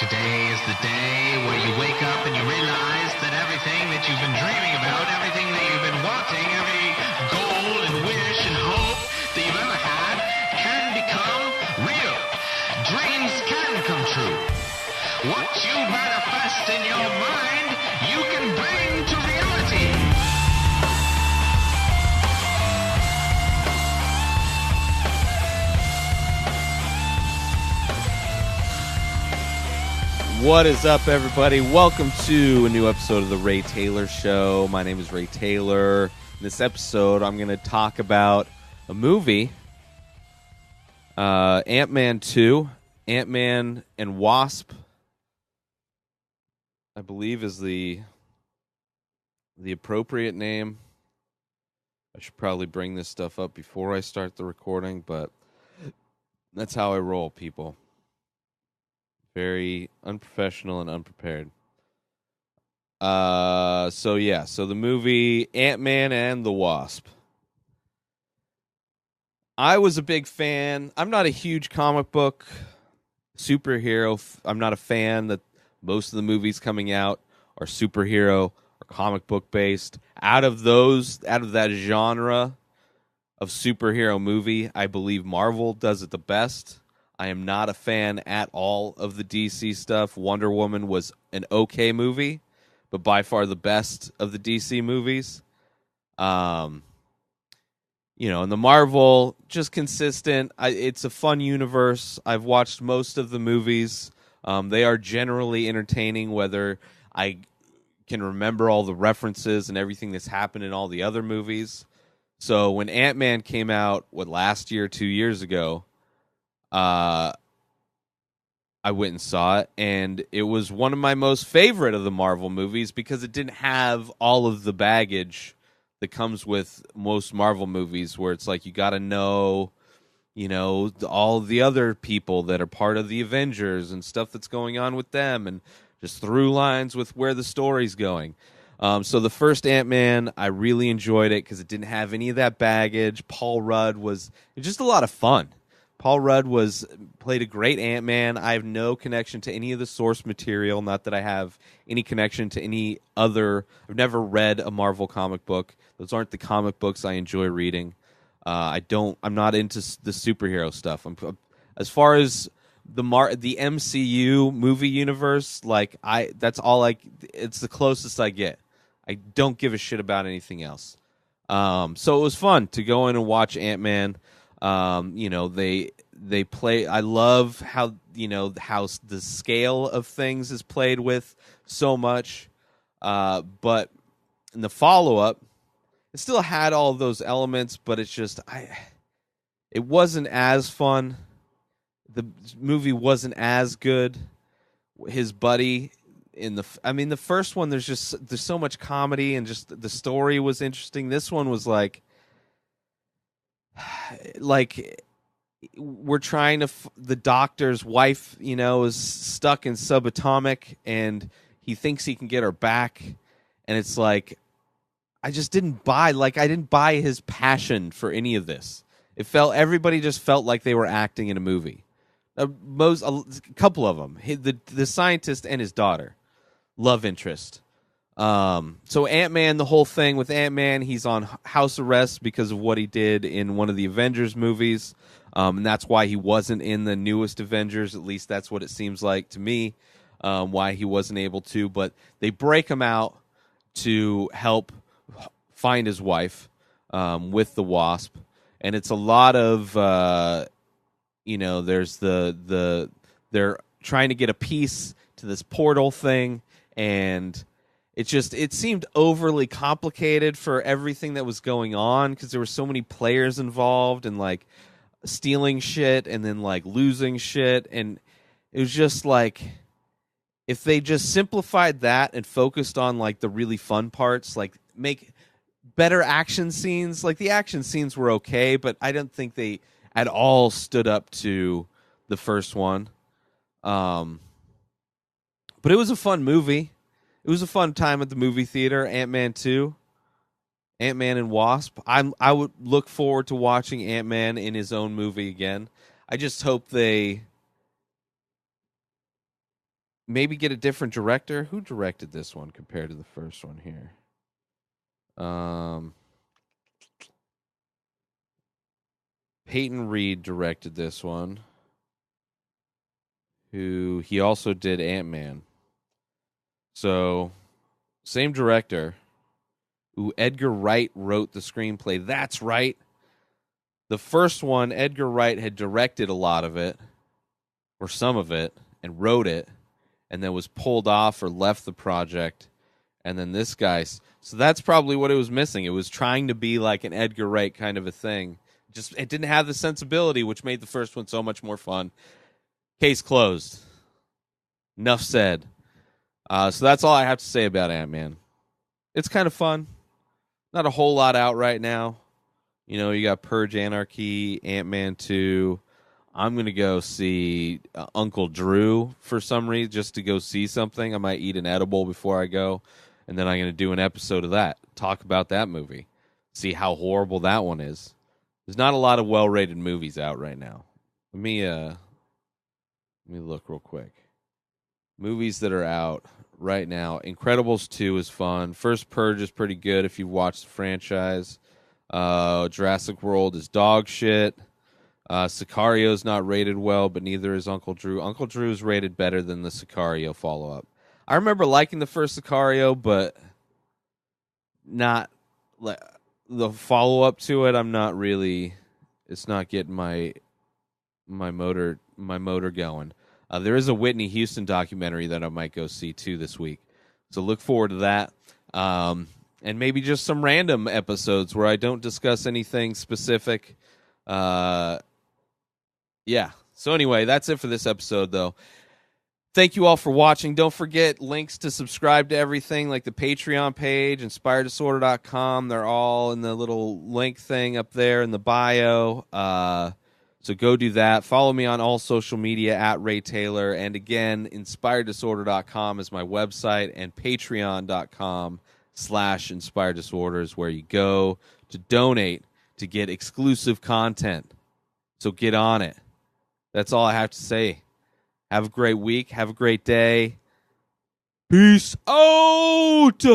Today is the day where you wake up and you realize that everything that you've been dreaming about, everything that you've been wanting, every goal and wish and hope that you've ever had can become real. Dreams can come true. What you manifest in your mind, you can bring to reality. What is up, everybody? Welcome to a new episode of The Ray Taylor Show. My name is Ray Taylor. In this episode, I'm going to talk about a movie, Ant-Man 2, Ant-Man and Wasp, I believe is the appropriate name. I should probably bring this stuff up before I start the recording, but that's how I roll, people. Very unprofessional and unprepared. So the movie Ant-Man and the Wasp. I was a big fan. I'm not a huge comic book superhero. I'm not a fan that most of the movies coming out are superhero or comic book based. Out of that genre of superhero movie, I believe Marvel does it the best. I am not a fan at all of the DC stuff. Wonder Woman was an okay movie, but by far the best of the DC movies. And the Marvel, just consistent. It's a fun universe. I've watched most of the movies. They are generally entertaining, whether I can remember all the references and everything that's happened in all the other movies. So when Ant-Man came out, last year, 2 years ago, I went and saw it, and it was one of my most favorite of the Marvel movies because it didn't have all of the baggage that comes with most Marvel movies, where it's like you got to know, all the other people that are part of the Avengers and stuff that's going on with them, and just through lines with where the story's going. So the first Ant-Man, I really enjoyed it because it didn't have any of that baggage. Paul Rudd was just a lot of fun. Paul Rudd played a great Ant-Man. I have no connection to any of the source material. Not that I have any connection to any other. I've never read a Marvel comic book. Those aren't the comic books I enjoy reading. I'm not into the superhero stuff. As far as the MCU movie universe, it's the closest I get. I don't give a shit about anything else. So it was fun to go in and watch Ant-Man. They play. I love how the scale of things is played with so much. But in the follow-up, it still had all of those elements, but it's just it wasn't as fun. The movie wasn't as good. His buddy the first one, there's so much comedy and just the story was interesting. This one was like we're trying to the doctor's wife is stuck in subatomic and he thinks he can get her back, and it's like I didn't buy his passion for any of this. Everybody just felt like they were acting in a movie. A couple of them, the scientist and his daughter, love interest. So Ant-Man, the whole thing with Ant-Man, he's on house arrest because of what he did in one of the Avengers movies. And that's why he wasn't in the newest Avengers. At least that's what it seems like to me, why he wasn't able to. But they break him out to help find his wife with the Wasp. And it's a lot of, there's they're trying to get a piece to this portal thing, and it seemed overly complicated for everything that was going on because there were so many players involved and stealing shit and then losing shit, and it was just if they just simplified that and focused on the really fun parts, make better action scenes. The action scenes were okay, but I don't think they at all stood up to the first one. But it was a fun movie. It was a fun time at the movie theater. Ant-Man 2, Ant-Man and Wasp. I would look forward to watching Ant-Man in his own movie again. I just hope they maybe get a different director. Who directed this one compared to the first one here? Peyton Reed directed this one. Who he also did Ant-Man. So, same director. Who Edgar Wright wrote the screenplay. That's right. The first one, Edgar Wright had directed a lot of it, or some of it, and wrote it, and then was pulled off or left the project. And then this guy, so that's probably what it was missing. It was trying to be like an Edgar Wright kind of a thing. Just it didn't have the sensibility, which made the first one so much more fun. Case closed. Enough said. So that's all I have to say about Ant-Man. It's kind of fun. Not a whole lot out right now. You know, you got Purge Anarchy, Ant-Man 2. I'm going to go see Uncle Drew for some reason, just to go see something. I might eat an edible before I go, and then I'm going to do an episode of that. Talk about that movie. See how horrible that one is. There's not a lot of well-rated movies out right now. Let me look real quick. Movies that are out right now. Incredibles 2 is fun. First Purge is pretty good if you've watched the franchise. Jurassic World is dog shit. Sicario's not rated well, but neither is Uncle Drew. Uncle Drew is rated better than the Sicario follow-up. I remember liking the first Sicario, but not the follow-up to it. I'm not really. It's not getting my motor going. There is a Whitney Houston documentary that I might go see too this week, so look forward to that. And maybe just some random episodes where I don't discuss anything specific. Yeah. So anyway, that's it for this episode, though. Thank you all for watching. Don't forget links to subscribe to everything, like the Patreon page, InspiredDisorder.com. They're all in the little link thing up there in the bio. So go do that. Follow me on all social media at Ray Taylor. And again, InspiredDisorder.com is my website, and Patreon.com/InspiredDisorder is where you go to donate to get exclusive content. So get on it. That's all I have to say. Have a great week. Have a great day. Peace out.